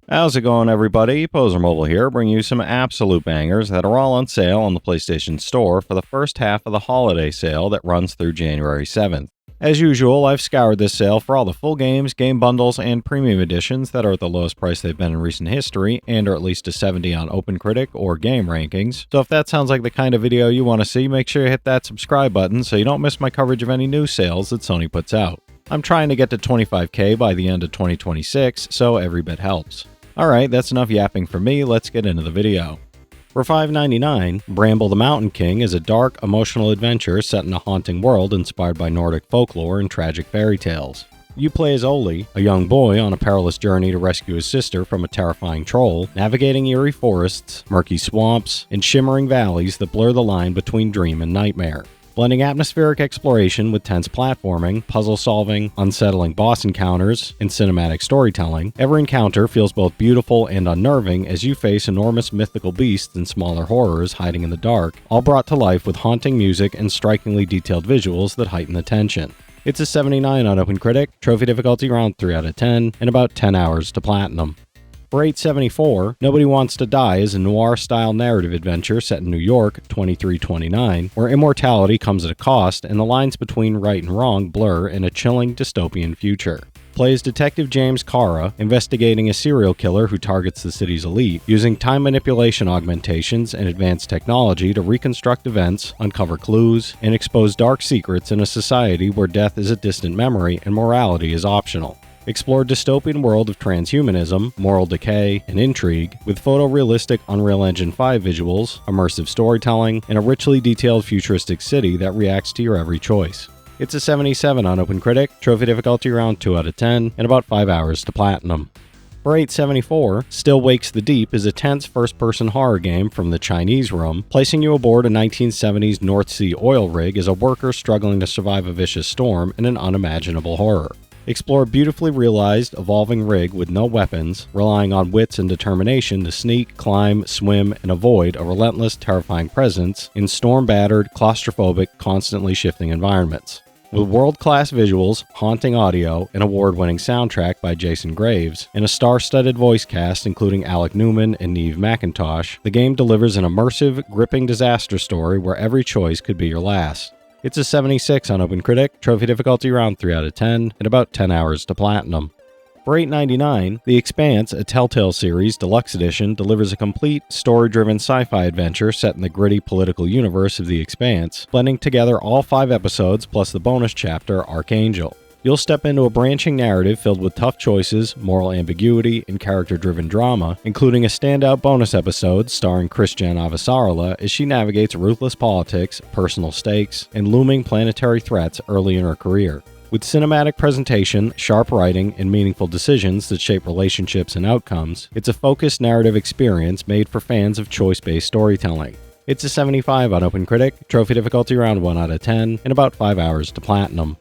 How's it going, everybody? Pozermobil here, bringing you some absolute bangers that are all on sale on the PlayStation Store for the first half of the holiday sale that runs through January 7th. As usual, I've scoured this sale for all the full games, game bundles, and premium editions that are at the lowest price they've been in recent history and are at least a 70 on OpenCritic or Game Rankings. So if that sounds like the kind of video you want to see, make sure you hit that subscribe button so you don't miss my coverage of any new sales that Sony puts out. I'm trying to get to 25K by the end of 2026, so every bit helps. Alright, that's enough yapping for me, let's get into the video. For $5.99, Bramble the Mountain King is a dark, emotional adventure set in a haunting world inspired by Nordic folklore and tragic fairy tales. You play as Oli, a young boy on a perilous journey to rescue his sister from a terrifying troll, navigating eerie forests, murky swamps, and shimmering valleys that blur the line between dream and nightmare. Blending atmospheric exploration with tense platforming, puzzle solving, unsettling boss encounters, and cinematic storytelling, every encounter feels both beautiful and unnerving as you face enormous mythical beasts and smaller horrors hiding in the dark, all brought to life with haunting music and strikingly detailed visuals that heighten the tension. It's a 79 on OpenCritic, trophy difficulty around 3 out of 10, and about 10 hours to platinum. For $8.74, Nobody Wants to Die is a noir-style narrative adventure set in New York, 2329, where immortality comes at a cost and the lines between right and wrong blur in a chilling dystopian future. Play as Detective James Cara, investigating a serial killer who targets the city's elite, using time manipulation augmentations and advanced technology to reconstruct events, uncover clues, and expose dark secrets in a society where death is a distant memory and morality is optional. Explore a dystopian world of transhumanism, moral decay, and intrigue, with photorealistic Unreal Engine 5 visuals, immersive storytelling, and a richly detailed futuristic city that reacts to your every choice. It's a 77 on OpenCritic, trophy difficulty around 2 out of 10, and about 5 hours to platinum. For $8.74, Still Wakes the Deep is a tense first-person horror game from the Chinese Room, placing you aboard a 1970s North Sea oil rig as a worker struggling to survive a vicious storm in an unimaginable horror. Explore a beautifully realized, evolving rig with no weapons, relying on wits and determination to sneak, climb, swim, and avoid a relentless, terrifying presence in storm-battered, claustrophobic, constantly shifting environments. With world-class visuals, haunting audio, an award-winning soundtrack by Jason Graves, and a star-studded voice cast including Alec Newman and Neve McIntosh, the game delivers an immersive, gripping disaster story where every choice could be your last. It's a 76 on OpenCritic, trophy difficulty around 3 out of 10, and about 10 hours to platinum. For $8.99, the Expanse A Telltale Series Deluxe Edition delivers a complete, story-driven sci-fi adventure set in the gritty political universe of The Expanse, blending together all 5 episodes plus the bonus chapter, Archangel. You'll step into a branching narrative filled with tough choices, moral ambiguity, and character-driven drama, including a standout bonus episode starring Christiane Avasarala as she navigates ruthless politics, personal stakes, and looming planetary threats early in her career. With cinematic presentation, sharp writing, and meaningful decisions that shape relationships and outcomes, it's a focused narrative experience made for fans of choice-based storytelling. It's a 75 on OpenCritic, trophy difficulty around 1 out of 10, and about 5 hours to platinum.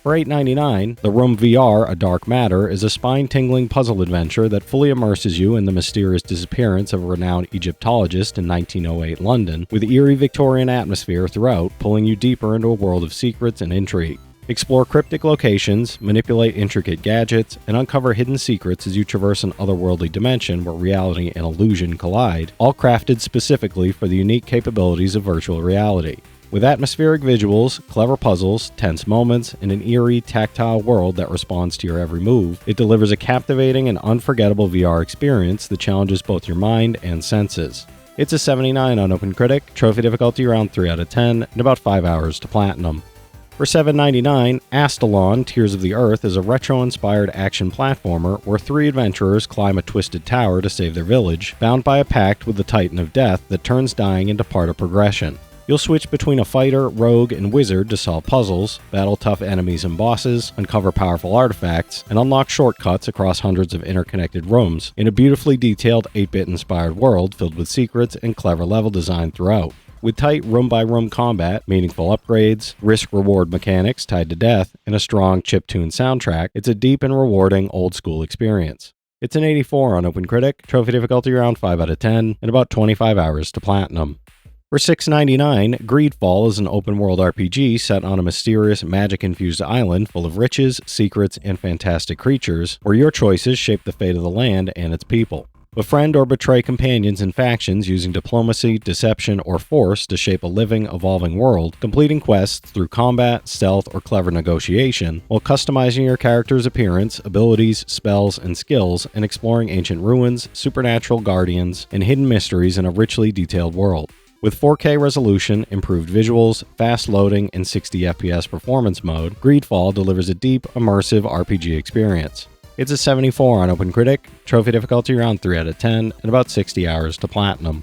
For $8.99, The Room VR A Dark Matter is a spine-tingling puzzle adventure that fully immerses you in the mysterious disappearance of a renowned Egyptologist in 1908 London, with eerie Victorian atmosphere throughout, pulling you deeper into a world of secrets and intrigue. Explore cryptic locations, manipulate intricate gadgets, and uncover hidden secrets as you traverse an otherworldly dimension where reality and illusion collide, all crafted specifically for the unique capabilities of virtual reality. With atmospheric visuals, clever puzzles, tense moments, and an eerie, tactile world that responds to your every move, it delivers a captivating and unforgettable VR experience that challenges both your mind and senses. It's a 79 on OpenCritic, trophy difficulty around 3 out of 10, and about 5 hours to platinum. For $7.99, Astalon Tears of the Earth is a retro-inspired action platformer where 3 adventurers climb a twisted tower to save their village, bound by a pact with the Titan of Death that turns dying into part of progression. You'll switch between a fighter, rogue, and wizard to solve puzzles, battle tough enemies and bosses, uncover powerful artifacts, and unlock shortcuts across hundreds of interconnected rooms in a beautifully detailed 8-bit inspired world filled with secrets and clever level design throughout. With tight room-by-room combat, meaningful upgrades, risk-reward mechanics tied to death, and a strong chiptune soundtrack, it's a deep and rewarding old-school experience. It's an 84 on OpenCritic, trophy difficulty around 5 out of 10, and about 25 hours to platinum. For $6.99, GreedFall is an open-world RPG set on a mysterious, magic-infused island full of riches, secrets, and fantastic creatures, where your choices shape the fate of the land and its people. Befriend or betray companions and factions using diplomacy, deception, or force to shape a living, evolving world, completing quests through combat, stealth, or clever negotiation, while customizing your character's appearance, abilities, spells, and skills, and exploring ancient ruins, supernatural guardians, and hidden mysteries in a richly detailed world. With 4K resolution, improved visuals, fast loading, and 60 FPS performance mode, GreedFall delivers a deep, immersive RPG experience. It's a 74 on OpenCritic, trophy difficulty around 3 out of 10, and about 60 hours to platinum.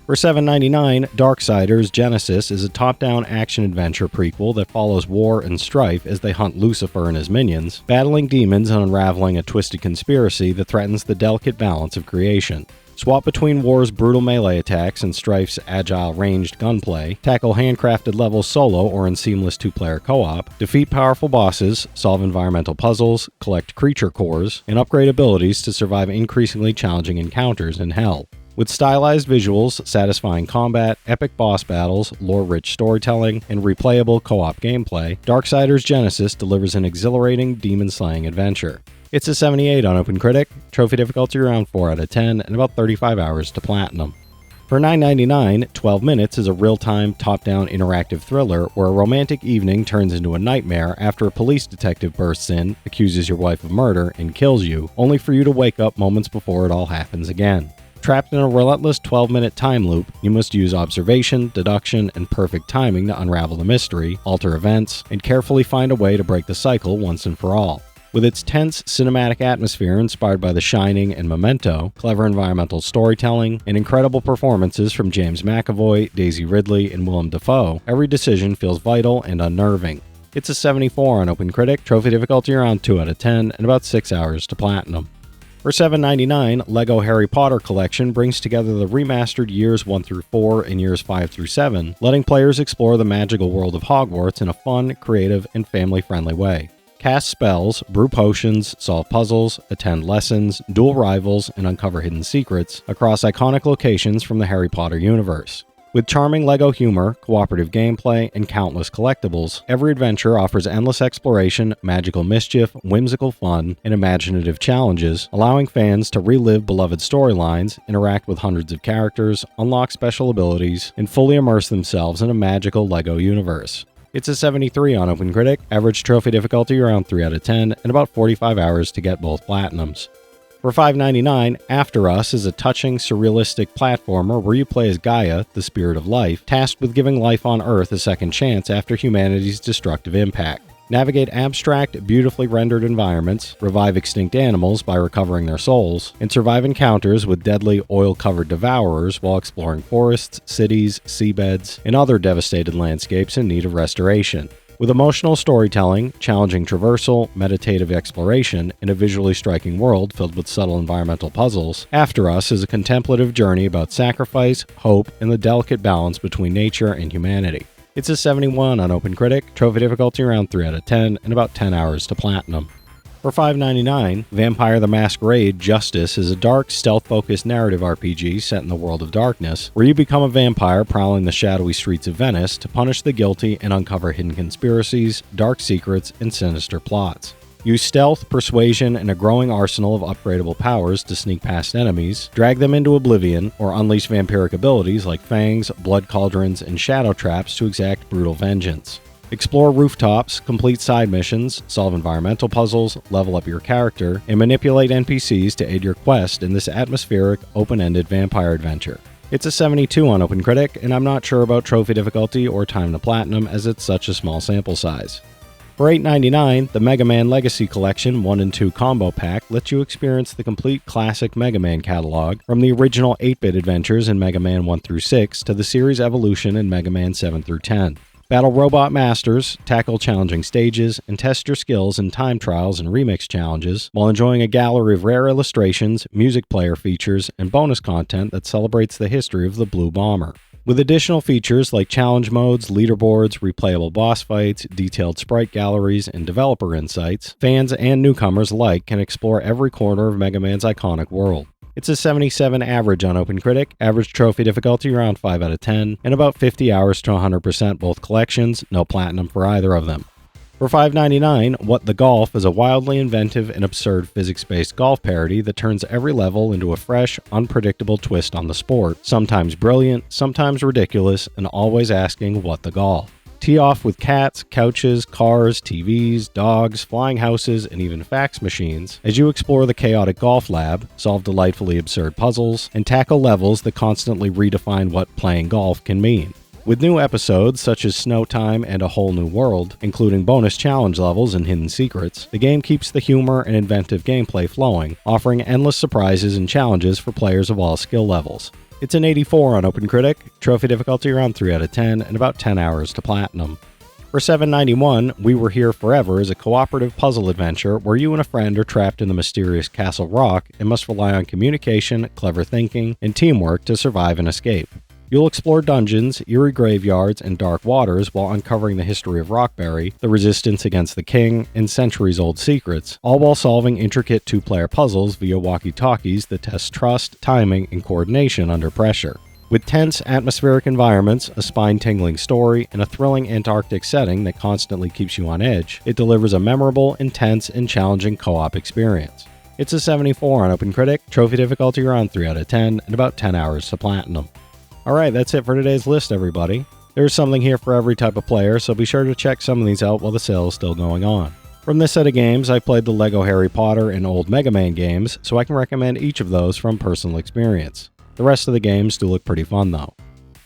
For $7.99, Darksiders Genesis is a top-down action-adventure prequel that follows War and Strife as they hunt Lucifer and his minions, battling demons and unraveling a twisted conspiracy that threatens the delicate balance of creation. Swap between War's brutal melee attacks and Strife's agile ranged gunplay, tackle handcrafted levels solo or in seamless two-player co-op, defeat powerful bosses, solve environmental puzzles, collect creature cores, and upgrade abilities to survive increasingly challenging encounters in Hell. With stylized visuals, satisfying combat, epic boss battles, lore-rich storytelling, and replayable co-op gameplay, Darksiders Genesis delivers an exhilarating demon-slaying adventure. It's a 78 on OpenCritic, trophy difficulty around 4 out of 10, and about 35 hours to platinum. For $9.99, 12 Minutes is a real-time, top-down interactive thriller where a romantic evening turns into a nightmare after a police detective bursts in, accuses your wife of murder, and kills you, only for you to wake up moments before it all happens again. Trapped in a relentless 12-minute time loop, you must use observation, deduction, and perfect timing to unravel the mystery, alter events, and carefully find a way to break the cycle once and for all. With its tense, cinematic atmosphere inspired by The Shining and Memento, clever environmental storytelling, and incredible performances from James McAvoy, Daisy Ridley, and Willem Dafoe, every decision feels vital and unnerving. It's a 74 on OpenCritic, trophy difficulty around 2 out of 10, and about 6 hours to platinum. For $7.99, LEGO Harry Potter Collection brings together the remastered Years 1 through 4 and Years 5 through 7, letting players explore the magical world of Hogwarts in a fun, creative, and family-friendly way. Cast spells, brew potions, solve puzzles, attend lessons, duel rivals, and uncover hidden secrets across iconic locations from the Harry Potter universe. With charming LEGO humor, cooperative gameplay, and countless collectibles, every adventure offers endless exploration, magical mischief, whimsical fun, and imaginative challenges, allowing fans to relive beloved storylines, interact with hundreds of characters, unlock special abilities, and fully immerse themselves in a magical LEGO universe. It's a 73 on OpenCritic, average trophy difficulty around 3 out of 10, and about 45 hours to get both platinums. For $5.99, After Us is a touching, surrealistic platformer where you play as Gaia, the spirit of life, tasked with giving life on Earth a second chance after humanity's destructive impact. Navigate abstract, beautifully rendered environments, revive extinct animals by recovering their souls, and survive encounters with deadly oil-covered devourers while exploring forests, cities, seabeds, and other devastated landscapes in need of restoration. With emotional storytelling, challenging traversal, meditative exploration, and a visually striking world filled with subtle environmental puzzles, After Us is a contemplative journey about sacrifice, hope, and the delicate balance between nature and humanity. It's a 71 on OpenCritic, trophy difficulty around 3 out of 10, and about 10 hours to platinum. For $5.99, Vampire the Masquerade Justice is a dark, stealth-focused narrative RPG set in the world of darkness, where you become a vampire prowling the shadowy streets of Venice to punish the guilty and uncover hidden conspiracies, dark secrets, and sinister plots. Use stealth, persuasion, and a growing arsenal of upgradable powers to sneak past enemies, drag them into oblivion, or unleash vampiric abilities like fangs, blood cauldrons, and shadow traps to exact brutal vengeance. Explore rooftops, complete side missions, solve environmental puzzles, level up your character, and manipulate NPCs to aid your quest in this atmospheric, open-ended vampire adventure. It's a 72 on OpenCritic, and I'm not sure about trophy difficulty or time to platinum as it's such a small sample size. For $8.99, the Mega Man Legacy Collection 1 and 2 Combo Pack lets you experience the complete classic Mega Man catalog, from the original 8-bit adventures in Mega Man 1 through 6 to the series evolution in Mega Man 7 through 10. Battle robot masters, tackle challenging stages, and test your skills in time trials and remix challenges, while enjoying a gallery of rare illustrations, music player features, and bonus content that celebrates the history of the Blue Bomber. With additional features like challenge modes, leaderboards, replayable boss fights, detailed sprite galleries, and developer insights, fans and newcomers alike can explore every corner of Mega Man's iconic world. It's a 77 average on OpenCritic, average trophy difficulty around 5 out of 10, and about 50 hours to 100% both collections, no platinum for either of them. For $5.99, What the Golf is a wildly inventive and absurd physics-based golf parody that turns every level into a fresh, unpredictable twist on the sport, sometimes brilliant, sometimes ridiculous, and always asking what the golf. Tee off with cats, couches, cars, TVs, dogs, flying houses, and even fax machines as you explore the chaotic golf lab, solve delightfully absurd puzzles, and tackle levels that constantly redefine what playing golf can mean. With new episodes such as Snow Time and A Whole New World, including bonus challenge levels and hidden secrets, the game keeps the humor and inventive gameplay flowing, offering endless surprises and challenges for players of all skill levels. It's an 84 on OpenCritic, trophy difficulty around 3 out of 10, and about 10 hours to platinum. For $7.91, We Were Here Forever is a cooperative puzzle adventure where you and a friend are trapped in the mysterious Castle Rock and must rely on communication, clever thinking, and teamwork to survive and escape. You'll explore dungeons, eerie graveyards, and dark waters while uncovering the history of Rockberry, the resistance against the king, and centuries-old secrets, all while solving intricate two-player puzzles via walkie-talkies that test trust, timing, and coordination under pressure. With tense, atmospheric environments, a spine-tingling story, and a thrilling Antarctic setting that constantly keeps you on edge, it delivers a memorable, intense, and challenging co-op experience. It's a 74 on OpenCritic, trophy difficulty around 3 out of 10, and about 10 hours to platinum. Alright, that's it for today's list, everybody. There's something here for every type of player, so be sure to check some of these out while the sale is still going on. From this set of games, I played the LEGO Harry Potter and old Mega Man games, so I can recommend each of those from personal experience. The rest of the games do look pretty fun, though.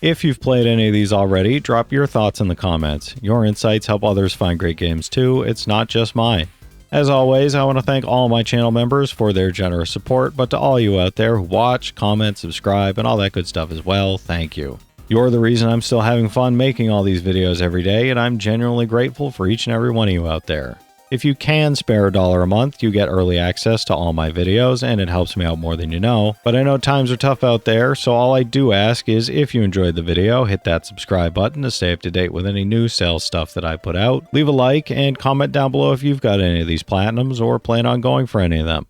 If you've played any of these already, drop your thoughts in the comments. Your insights help others find great games too, it's not just mine. As always, I want to thank all my channel members for their generous support, but to all you out there who watch, comment, subscribe, and all that good stuff as well, thank you. You're the reason I'm still having fun making all these videos every day, and I'm genuinely grateful for each and every one of you out there. If you can spare $1 a month, you get early access to all my videos, and it helps me out more than you know. But I know times are tough out there, so all I do ask is if you enjoyed the video, hit that subscribe button to stay up to date with any new sales stuff that I put out. Leave a like and comment down below if you've got any of these platinums or plan on going for any of them.